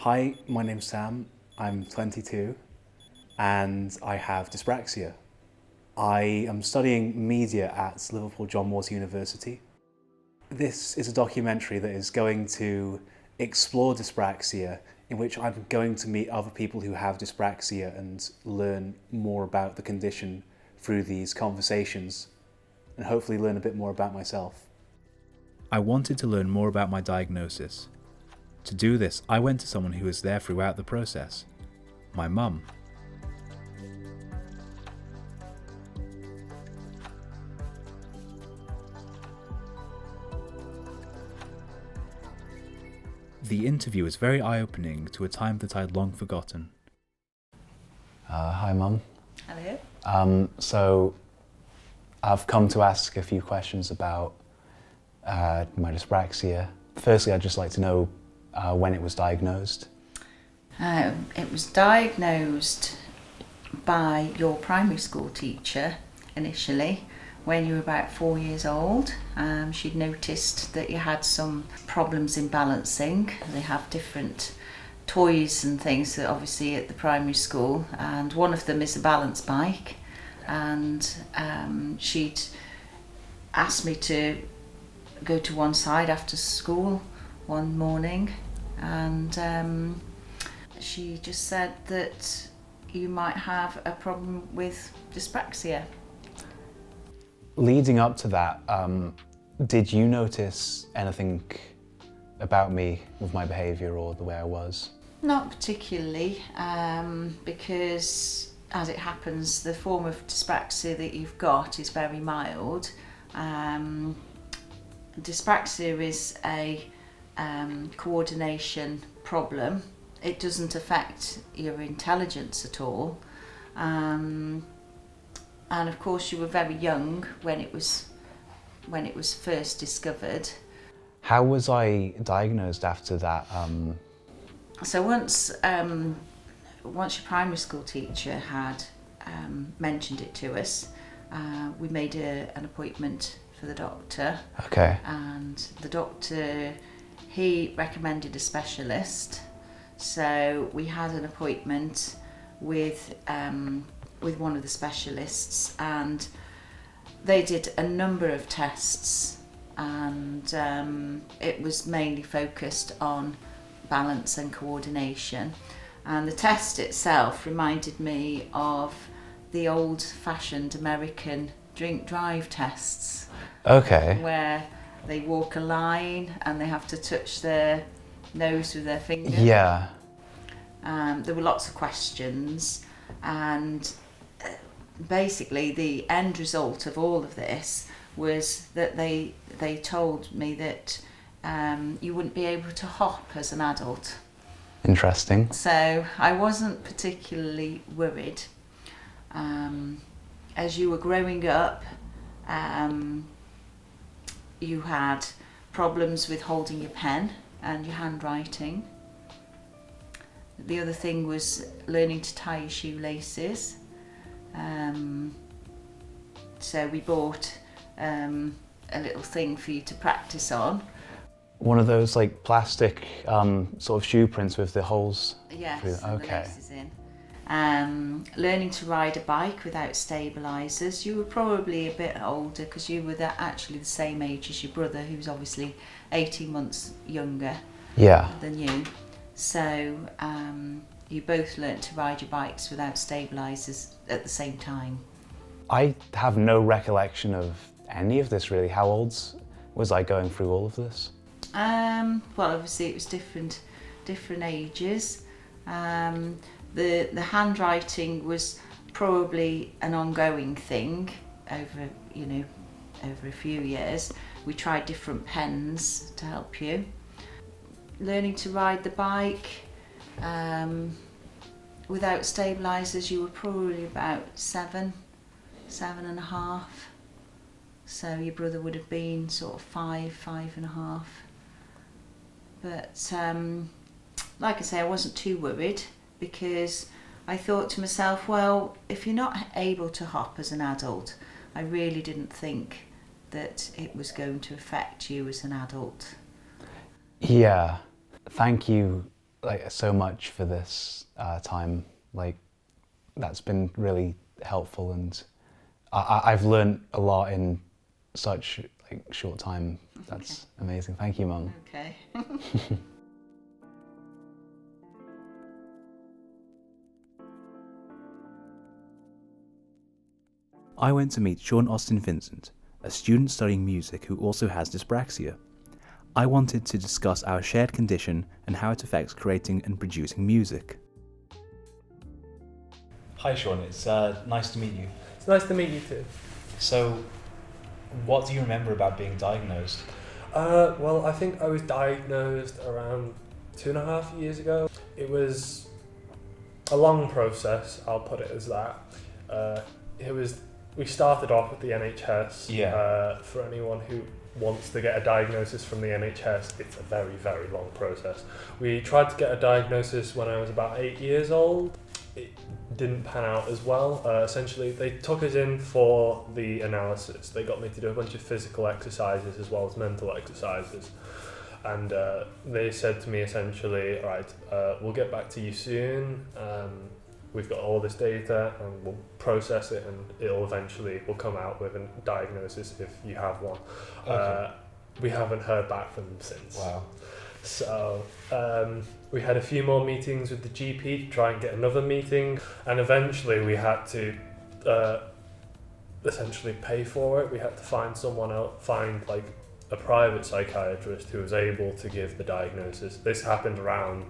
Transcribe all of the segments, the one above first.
Hi, my name's Sam. I'm 22 and I have dyspraxia. I am studying media at Liverpool John Moores University. This is a documentary that is going to explore dyspraxia, in which I'm going to meet other people who have dyspraxia and learn more about the condition through these conversations, and hopefully learn a bit more about myself. I wanted to learn more about my diagnosis. To do this, I went to someone who was there throughout the process, my mum. The interview was very eye-opening to a time that I'd long forgotten. Hi Mum. Hello. So I've come to ask a few questions about my dyspraxia. Firstly, I'd just like to know when it was diagnosed. It was diagnosed by your primary school teacher initially when you were about 4 years old. She'd noticed that you had some problems in balancing. They have different toys and things that obviously at the primary school, and one of them is a balance bike, and she'd asked me to go to one side after school one morning, and she just said that you might have a problem with dyspraxia. Leading up to that, did you notice anything about me with my behaviour or the way I was? Not particularly, because as it happens, the form of dyspraxia that you've got is very mild. Dyspraxia is a coordination problem. It doesn't affect your intelligence at all. And of course you were very young when it was first discovered. How was I diagnosed after that? So once your primary school teacher had mentioned it to us, we made an appointment for the doctor. Okay. And the doctor, he recommended a specialist. So we had an appointment with one of the specialists, and they did a number of tests, and it was mainly focused on balance and coordination. And the test itself reminded me of the old-fashioned American drink drive tests. Okay. Where they walk a line and they have to touch their nose with their finger. Yeah. There were lots of questions, and basically the end result of all of this was that they told me that you wouldn't be able to hop as an adult. Interesting. So I wasn't particularly worried. As you were growing up, you had problems with holding your pen and your handwriting. The other thing was learning to tie your shoelaces. So we bought a little thing for you to practice on. One of those like plastic sort of shoe prints with the holes. Yes, through. and the laces in. Learning to ride a bike without stabilisers. You were probably a bit older because you were actually the same age as your brother, who's obviously 18 months younger than you. So you both learnt to ride your bikes without stabilisers at the same time. I have no recollection of any of this really. How old was I going through all of this? Well, obviously it was different ages. The handwriting was probably an ongoing thing over a few years. We tried different pens to help you. Learning to ride the bike without stabilisers, you were probably about 7 and a half. So your brother would have been sort of 5 and a half. But like I say, I wasn't too worried, because I thought to myself, well, if you're not able to hop as an adult, I really didn't think that it was going to affect you as an adult. Yeah, thank you like so much for this time. Like that's been really helpful, and I've learned a lot in such like short time. That's amazing. Thank you, Mum. Okay. I went to meet Sean Austin Vincent, a student studying music who also has dyspraxia. I wanted to discuss our shared condition and how it affects creating and producing music. Hi Sean, it's nice to meet you. It's nice to meet you too. So, what do you remember about being diagnosed? Well, I think I was diagnosed around 2.5 years ago. It was a long process, I'll put it as that. We started off with the NHS. Yeah. For anyone who wants to get a diagnosis from the NHS, it's a very, very long process. We tried to get a diagnosis when I was about 8 years old. It didn't pan out as well. Essentially, they took us in for the analysis. They got me to do a bunch of physical exercises as well as mental exercises. And they said to me essentially, all right, we'll get back to you soon. We've got all this data and we'll process it and we'll come out with a diagnosis if you have one. Okay. We haven't heard back from them since. Wow. So we had a few more meetings with the GP to try and get another meeting, and eventually we had to essentially pay for it. We had to find like a private psychiatrist who was able to give the diagnosis. This happened around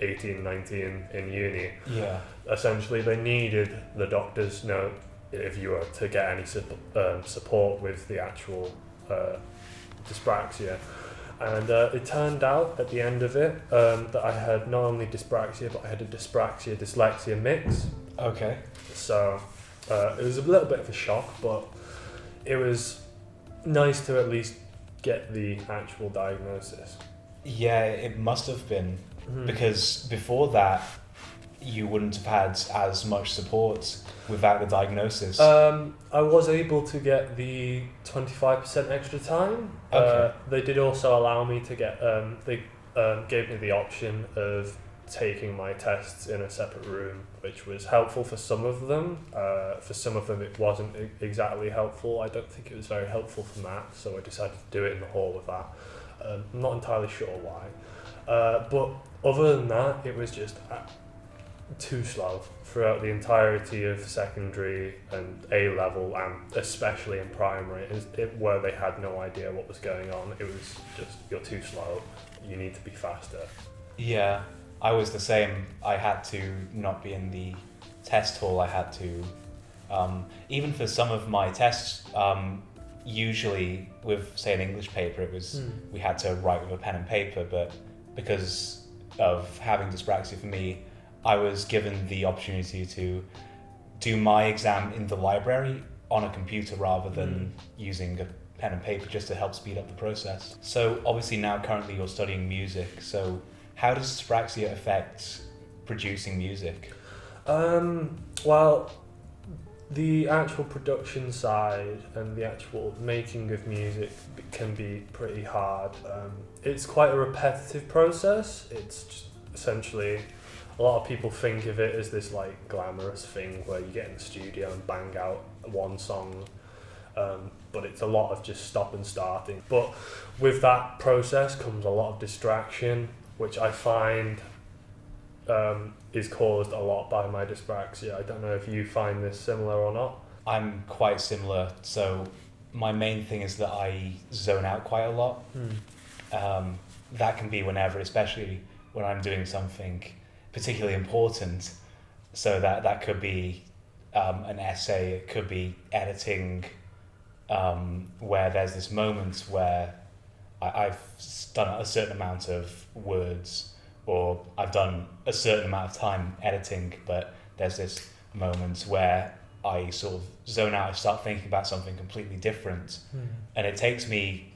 18, 19 in uni. Yeah. Essentially, they needed the doctor's note if you were to get any support with the actual dyspraxia. And it turned out at the end of it that I had not only dyspraxia, but I had a dyspraxia-dyslexia mix. Okay. So it was a little bit of a shock, but it was nice to at least get the actual diagnosis. Yeah, it must have been, because before that, you wouldn't have had as much support without the diagnosis. I was able to get the 25% extra time. Okay. They did also allow me to get, they gave me the option of taking my tests in a separate room, which was helpful for some of them. For some of them it wasn't exactly helpful. I don't think it was very helpful for Matt, so I decided to do it in the hall with that. I'm not entirely sure why. But other than that, it was just too slow throughout the entirety of secondary and A-level, and especially in primary, where they had no idea what was going on. It was just, you're too slow, you need to be faster. Yeah, I was the same. I had to not be in the test hall. I had to, even for some of my tests, usually with, say, an English paper, it was we had to write with a pen and paper, but because of having dyspraxia for me, I was given the opportunity to do my exam in the library on a computer rather than using a pen and paper, just to help speed up the process. So obviously now currently you're studying music, so how does dyspraxia affect producing music? Well, the actual production side and the actual making of music can be pretty hard. It's quite a repetitive process. It's just essentially, a lot of people think of it as this like glamorous thing where you get in the studio and bang out one song, but it's a lot of just stop and starting. But with that process comes a lot of distraction, which I find is caused a lot by my dyspraxia. I don't know if you find this similar or not. I'm quite similar, so my main thing is that I zone out quite a lot. That can be whenever, especially when I'm doing something particularly important. So that could be an essay, it could be editing, where there's this moment where I've done a certain amount of words, or I've done a certain amount of time editing, but there's this moment where I sort of zone out, I start thinking about something completely different, and it takes me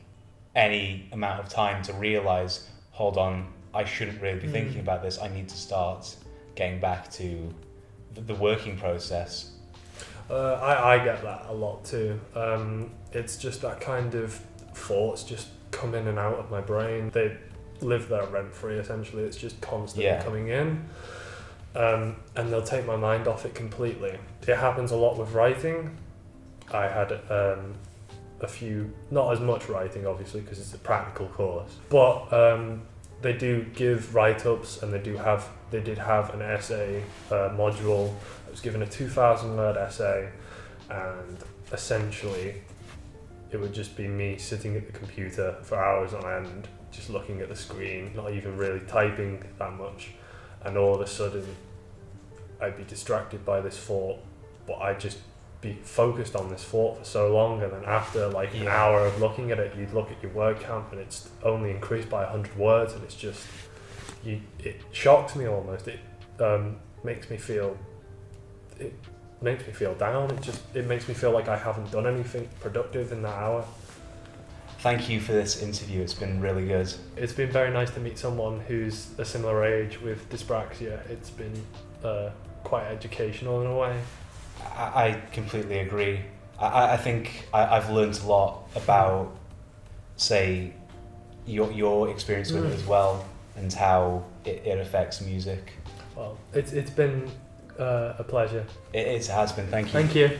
any amount of time to realise, hold on, I shouldn't really be thinking about this, I need to start getting back to the working process. I get that a lot too. It's just that kind of thoughts just come in and out of my brain. live there rent-free, essentially. It's just constantly Yeah. coming in. And they'll take my mind off it completely. It happens a lot with writing. I had a few, not as much writing obviously because it's a practical course, but they do give write-ups, and they did have an essay module. I was given a 2,000 word essay, and essentially it would just be me sitting at the computer for hours on end, just looking at the screen, not even really typing that much, and all of a sudden I'd be distracted by this thought, but I'd just be focused on this thought for so long, and then after like an hour of looking at it, you'd look at your word count and it's only increased by 100 words, and it's just, it shocks me almost. It makes me feel down. It makes me feel like I haven't done anything productive in that hour. Thank you for this interview. It's been really good. It's been very nice to meet someone who's a similar age with dyspraxia. It's been quite educational in a way. I completely agree. I think I've learned a lot about, say, your experience with it as well, and how it affects music. Well, it's been a pleasure. It has been. Thank you. Thank you.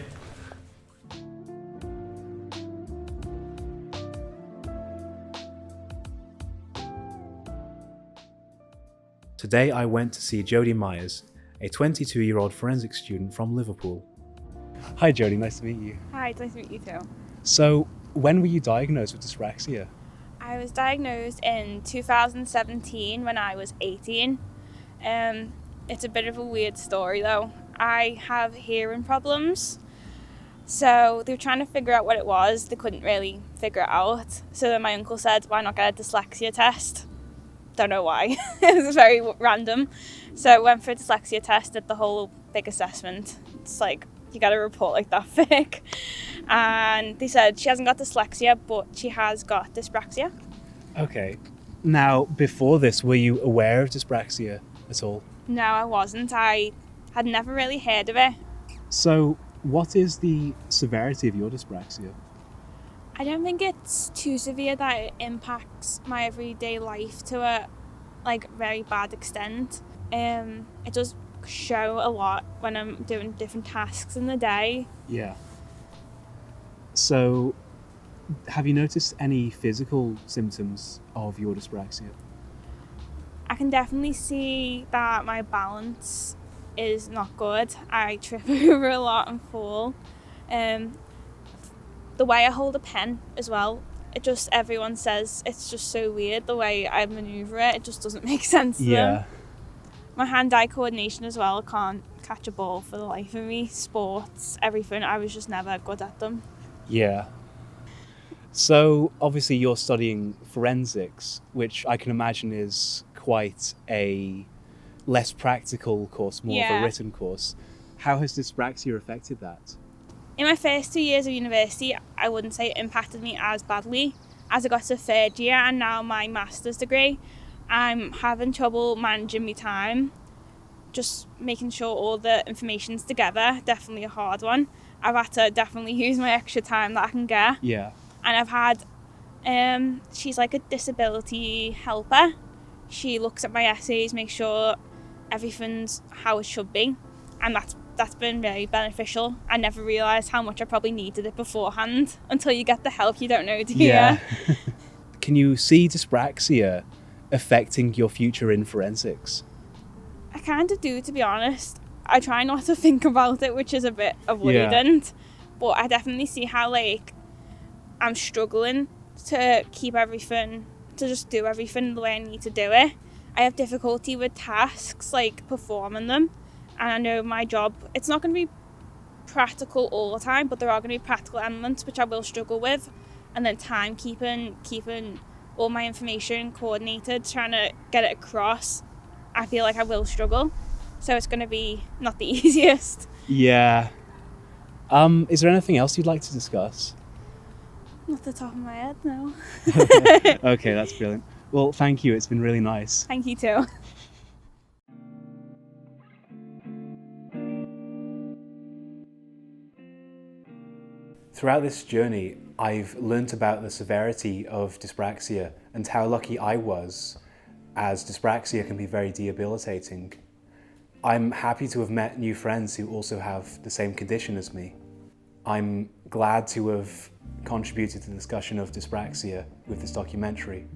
Today I went to see Jodie Myers, a 22-year-old forensics student from Liverpool. Hi Jodie, nice to meet you. Hi, it's nice to meet you too. So, when were you diagnosed with dyspraxia? I was diagnosed in 2017 when I was 18. It's a bit of a weird story though. I have hearing problems, so they were trying to figure out what it was. They couldn't really figure it out. So then my uncle said, why not get a dyslexia test? Don't know why. It was very random. So I went for a dyslexia test, did the whole big assessment. It's like, you got a report like that thick. And they said she hasn't got dyslexia, but she has got dyspraxia. Okay. Now, before this, were you aware of dyspraxia at all? No, I wasn't. I had never really heard of it. So, what is the severity of your dyspraxia? I don't think it's too severe that it impacts my everyday life to a very bad extent. It does show a lot when I'm doing different tasks in the day. Yeah. So, have you noticed any physical symptoms of your dyspraxia? I can definitely see that my balance is not good. I trip over a lot and fall. The way I hold a pen as well, everyone says it's just so weird the way I manoeuvre it. It just doesn't make sense to them. My hand-eye coordination as well, I can't catch a ball for the life of me. Sports, everything, I was just never good at them. Yeah. So, obviously you're studying forensics, which I can imagine is quite a less practical course, more of a written course. How has dyspraxia affected that? In my first 2 years of university, I wouldn't say it impacted me as badly. As I got to third year and now my master's degree, I'm having trouble managing my time, just making sure all the information's together. Definitely a hard one. I've had to definitely use my extra time that I can get. Yeah. And I've had, she's like a disability helper. She looks at my essays, makes sure everything's how it should be. And that's been very beneficial. I never realised how much I probably needed it beforehand. Until you get the help, you don't know, do you? Yeah. Can you see dyspraxia affecting your future in forensics? I kind of do, to be honest. I try not to think about it, which is a bit avoidant. But I definitely see how, I'm struggling to keep everything, to just do everything the way I need to do it. I have difficulty with tasks, performing them. And I know my job, it's not going to be practical all the time, but there are going to be practical elements which I will struggle with. And then timekeeping, keeping all my information coordinated, trying to get it across, I feel like I will struggle. So it's going to be not the easiest. Yeah. Is there anything else you'd like to discuss? Not the top of my head, no. Okay, that's brilliant. Well, thank you. It's been really nice. Thank you too. Throughout this journey, I've learnt about the severity of dyspraxia and how lucky I was as dyspraxia can be very debilitating. I'm happy to have met new friends who also have the same condition as me. I'm glad to have contributed to the discussion of dyspraxia with this documentary.